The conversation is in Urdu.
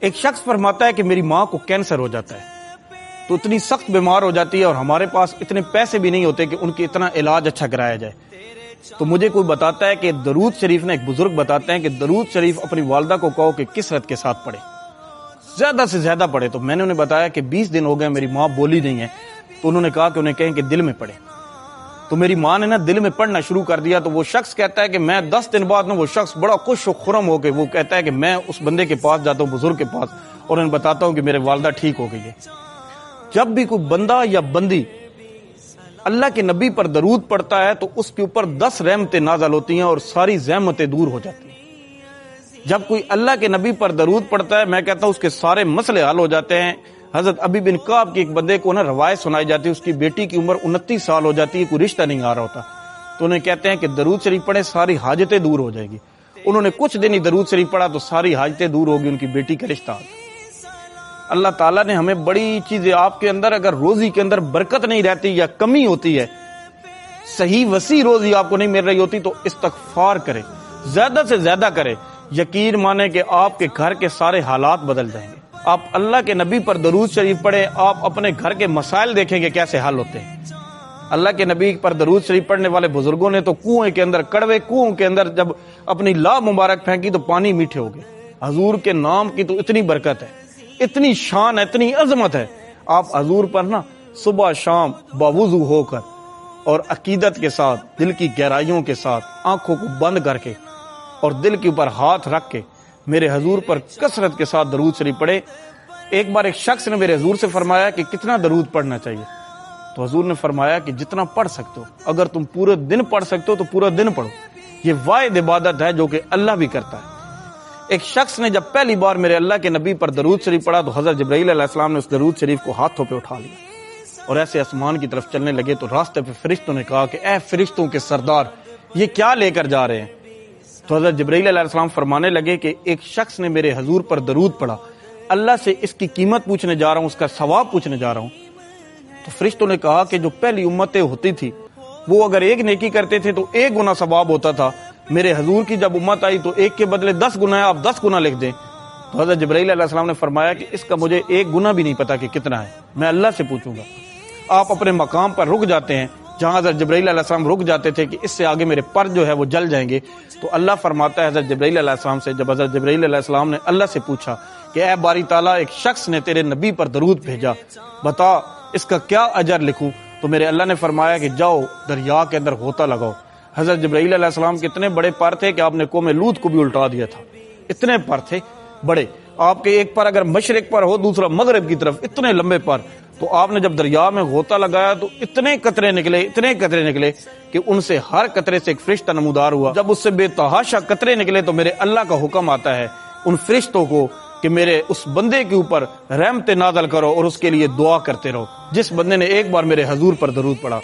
ایک شخص فرماتا ہے کہ میری ماں کو کینسر ہو جاتا ہے، تو اتنی سخت بیمار ہو جاتی ہے اور ہمارے پاس اتنے پیسے بھی نہیں ہوتے کہ ان کی اتنا علاج اچھا کرایا جائے۔ تو مجھے کوئی بتاتا ہے کہ درود شریف نے، ایک بزرگ بتاتے ہیں کہ درود شریف اپنی والدہ کو کہو کہ کثرت کے ساتھ پڑھے، زیادہ سے زیادہ پڑھے۔ تو میں نے انہیں بتایا کہ 20 دن ہو گئے میری ماں بولی نہیں ہے، تو انہوں نے کہا کہ انہیں کہیں کہ دل میں پڑھے۔ تو میری ماں نے دل میں پڑھنا شروع کر دیا، تو وہ شخص کہتا ہے کہ میں 10 دن بعد وہ شخص بڑا خوش و خرم ہو کے وہ کہتا ہے کہ میں اس بندے کے پاس جاتا ہوں، بزرگ کے پاس، اور انہیں بتاتا ہوں کہ میرے والدہ ٹھیک ہو گئی ہے۔ جب بھی کوئی بندہ یا بندی اللہ کے نبی پر درود پڑھتا ہے تو اس کے اوپر 10 رحمتیں نازل ہوتی ہیں اور ساری زحمتیں دور ہو جاتی ہیں۔ جب کوئی اللہ کے نبی پر درود پڑھتا ہے، میں کہتا ہوں اس کے سارے مسئلے حل ہو جاتے ہیں۔ حضرت ابی بن کعب کے ایک بندے کو روایت سنائی جاتی ہے، اس کی بیٹی کی عمر 29 سال ہو جاتی ہے، کوئی رشتہ نہیں آ رہا ہوتا، تو انہیں کہتے ہیں کہ درود شریف پڑھیں، ساری حاجتیں دور ہو جائے گی۔ انہوں نے کچھ دن ہی درود شریف پڑھا تو ساری حاجتیں دور ہوگی، ان کی بیٹی کا رشتہ آ گیا۔ اللہ تعالیٰ نے ہمیں بڑی چیزیں، آپ کے اندر اگر روزی کے اندر برکت نہیں رہتی یا کمی ہوتی ہے، صحیح وسیع روزی آپ کو نہیں مل رہی ہوتی، تو استغفار کرے، زیادہ سے زیادہ کرے، یقین مانے کہ آپ کے گھر کے سارے حالات بدل جائیں گے۔ آپ اللہ کے نبی پر درود شریف پڑھیں، آپ اپنے گھر کے مسائل دیکھیں گے کیسے حل ہوتے ہیں۔ اللہ کے نبی پر درود شریف پڑھنے والے بزرگوں نے تو کنویں کے اندر، کڑوے کنویں کے اندر جب اپنی لا مبارک پھینکی تو پانی میٹھے ہو گئے۔ حضور کے نام کی تو اتنی برکت ہے، اتنی شان ہے، اتنی عظمت ہے۔ آپ حضور پر صبح شام باوضو ہو کر اور عقیدت کے ساتھ، دل کی گہرائیوں کے ساتھ، آنکھوں کو بند کر کے اور دل کے اوپر ہاتھ رکھ کے میرے حضور پر کثرت کے ساتھ درود شریف پڑھے۔ ایک بار ایک شخص نے میرے حضور سے فرمایا کہ کتنا درود پڑھنا چاہیے، تو حضور نے فرمایا کہ جتنا پڑھ سکتے ہو، اگر تم پورے دن پڑھ سکتے ہو تو پورا دن پڑھو، یہ واحد عبادت ہے جو کہ اللہ بھی کرتا ہے۔ ایک شخص نے جب پہلی بار میرے اللہ کے نبی پر درود شریف پڑھا تو حضرت جبرائیل علیہ السلام نے اس درود شریف کو ہاتھوں پہ اٹھا لیا اور ایسے آسمان کی طرف چلنے لگے، تو راستے پہ فرشتوں نے کہا کہ اے فرشتوں کے سردار، یہ کیا لے کر جا رہے ہیں؟ تو حضرت جبرائیل علیہ السلام فرمانے لگے کہ ایک شخص نے میرے حضور پر درود پڑھا، اللہ سے اس کی قیمت پوچھنے جا رہا ہوں، اس کا ثواب پوچھنے جا رہا ہوں۔ تو فرشتوں نے کہا کہ جو پہلی امتیں ہوتی تھی وہ اگر ایک نیکی کرتے تھے تو 1 گنا ثواب ہوتا تھا، میرے حضور کی جب امت آئی تو 1 کے بدلے 10 گنا ہے، آپ 10 گنا لکھ دیں۔ تو حضرت جبرائیل علیہ السلام نے فرمایا کہ اس کا مجھے 1 گنا بھی نہیں پتا کہ کتنا ہے، میں اللہ سے پوچھوں گا۔ آپ اپنے مقام پر رک جاتے ہیں جہاں حضرت جبرائیل علیہ السلام رک جاتے تھے کہ اس سے آگے میرے پر جو ہے وہ جل جائیں گے، تو اللہ فرماتا ہے حضرت جبرائیل علیہ السلام سے، جب حضرت جبرائیل علیہ السلام نے اللہ سے پوچھا کہ اے باری تعالیٰ، ایک شخص نے تیرے نبی پر درود بھیجا، بتا اس کا کیا اجر لکھوں؟ تو میرے اللہ نے فرمایا کہ جاؤ دریا کے اندر غوطہ لگاؤ۔ حضرت جبرائیل علیہ السلام کے اتنے بڑے پر تھے کہ آپ نے قوم لوط کو بھی الٹا دیا تھا، اتنے پر تھے بڑے۔ آپ کے ایک پر اگر مشرق پر ہو، دوسرا مغرب کی طرف، اتنے لمبے پر، تو آپ نے جب دریا میں غوطہ لگایا تو اتنے قطرے نکلے کہ ان سے ہر قطرے سے ایک فرشتہ نمودار ہوا۔ جب اس سے بے تحاشا قطرے نکلے تو میرے اللہ کا حکم آتا ہے ان فرشتوں کو کہ میرے اس بندے کے اوپر رحمت نازل کرو اور اس کے لیے دعا کرتے رہو، جس بندے نے ایک بار میرے حضور پر درود پڑھا۔